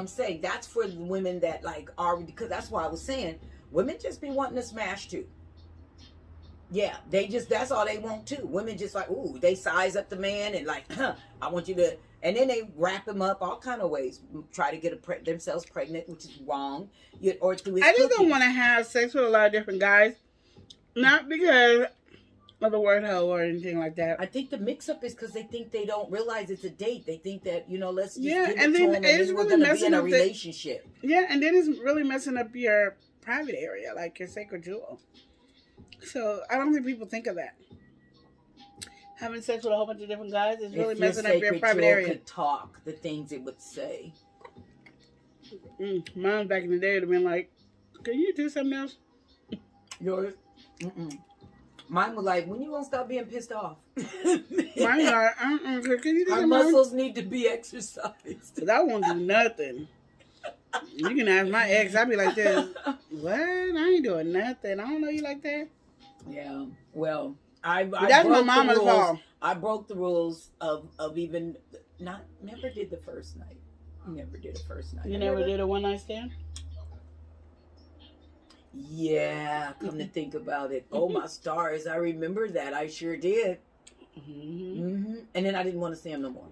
I'm saying. That's for the women that like are, because that's why I was saying women just be wanting to smash too. Yeah, that's all they want too. Women just like, ooh, they size up the man and like, I want you to, and then they wrap him up all kind of ways, try to get themselves pregnant, which is wrong. Or through his I just don't cooking. want to have sex with a lot of different guys, not because of the word hoe or anything like that. I think the mix-up is because they think they don't realize it's a date. They think that, let's just Yeah, give it and to then them and it's then we're really going to be in a messing up relationship. Yeah, and then it's really messing up your private area, like your sacred jewel. So I don't think people think of that. Having sex with a whole bunch of different guys is really messing up your private area. Could talk the things it would say. Mine back in the day would have been like, "Can you do something else?" Yours? Mine was like, "When you gonna stop being pissed off?" Mine like, "Can you do Our something muscles else?" need to be exercised. Cause I won't do nothing. You can ask my ex. I'd be like this. What? I ain't doing nothing. I don't know you like that. Yeah. Well, I that's my mama's fault. I broke the rules of even never did the first night. Never did a first night. You never did a one night stand? Yeah, come to think about it. Oh my stars, I remember that. I sure did. And then I didn't want to see him no more.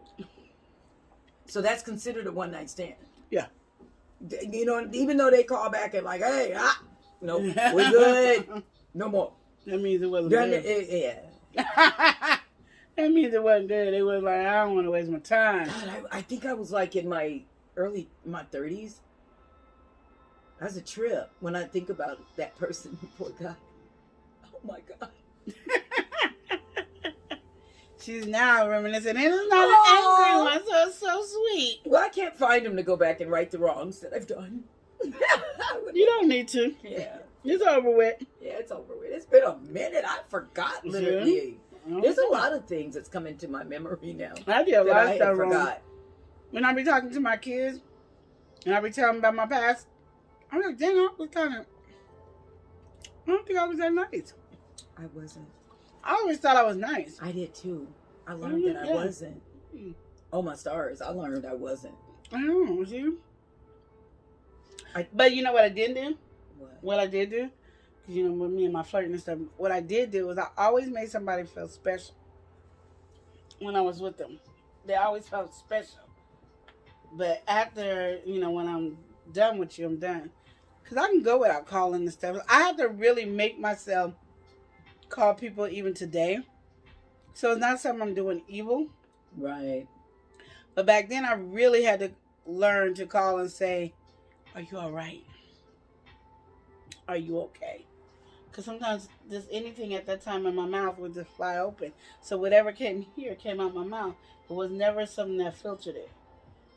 So that's considered a one night stand. Yeah. Even though they call back and like, hey, no, we're good. No more. That means it wasn't good. Yeah. That means it wasn't good. They was like, I don't want to waste my time. God, I think I was like in my 30s. That's a trip when I think about that person, poor guy. Oh my God. She's now reminiscing. And it's not an angry one, so it's so sweet. Well, I can't find him to go back and right the wrongs that I've done. You don't need to. Yeah. It's over with. Yeah, it's over with. It's been a minute. I forgot, literally. Yeah. There's a lot of things that's come into my memory now. I did a lot of stuff wrong. Forgot. When I be talking to my kids, and I be telling them about my past, I'm like, dang, I don't think I was that nice. I wasn't. I always thought I was nice. I did too. I learned that I wasn't. Oh my stars, I learned I wasn't. I know, see? But you know what I did do? What I did do? Because, with me and my flirting and stuff, what I did do was I always made somebody feel special when I was with them. They always felt special. But after, when I'm done with you, I'm done. Because I can go without calling and stuff. I have to really make myself call people even today. So it's not something I'm doing evil. Right. But back then I really had to learn to call and say, are you all right? Are you okay? Because sometimes just anything at that time in my mouth would just fly open. So whatever came out my mouth. It was never something that filtered it.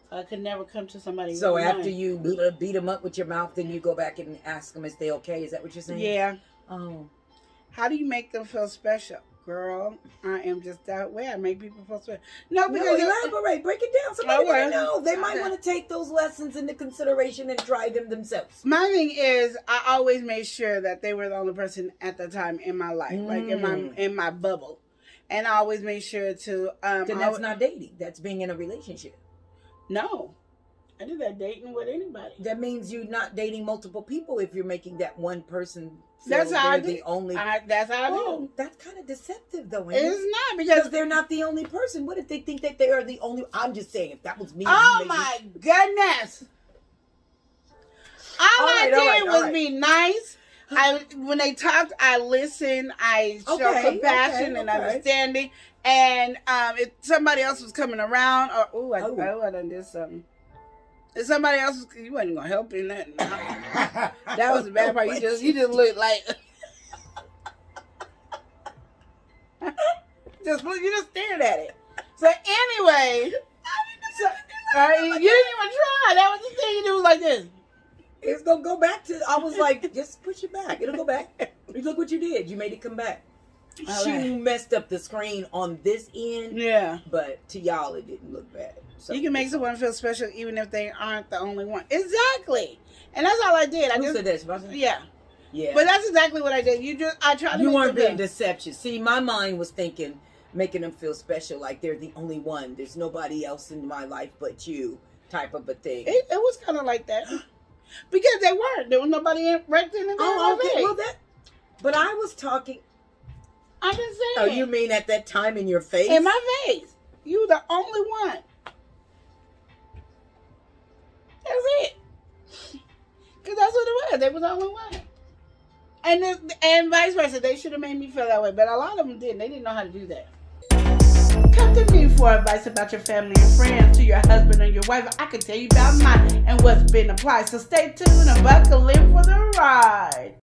So I could never come to somebody. So after you beat them up with your mouth, then you go back and ask them if they okay. Is that what you're saying? Yeah. Oh. How do you make them feel special? Girl, I am just that way. I make people feel special. No, because elaborate. Break it down. Somebody might know. They might want to take those lessons into consideration and try them themselves. My thing is, I always made sure that they were the only person at the time in my life, like in my bubble, and I always made sure to. Then that's not dating. That's being in a relationship. No, I do that dating with anybody. That means you're not dating multiple people if you're making that one person. That's how I do. That's how I do. That's kind of deceptive, though. It's not because they're not the only person. What if they think that they are the only? I'm just saying, if that was me. Oh my goodness! All I did was be nice. When they talked, I listened. I showed compassion and understanding. And if somebody else was coming around, or I done did something. If somebody else, you wasn't gonna help in that. That was the bad part. You just looked like you just stared at it. So anyway, you didn't even try. That was the thing you do, like this. It's gonna go back to. I was like, just push it back. It'll go back. Look what you did. You made it come back. She messed up the screen on this end. Yeah. But to y'all, it didn't look bad. So you can make someone feel special even if they aren't the only one. Exactly. And that's all I did. Who said that? Yeah. Yeah. But that's exactly what I did. I tried to. You weren't being deception. See, my mind was thinking, making them feel special, like they're the only one. There's nobody else in my life but you. type of a thing. It was kind of like that. Because they weren't. There was nobody right then and there. Oh, okay. Well, but I was talking. I'm just saying. Oh, you mean at that time in your face? In my face. You were the only one. That's it. Because that's what it was. They was the only one. And vice versa. They should have made me feel that way. But a lot of them didn't. They didn't know how to do that. Come to me for advice about your family and friends, to your husband and your wife. I can tell you about mine and what's been applied. So stay tuned and buckle in for the ride.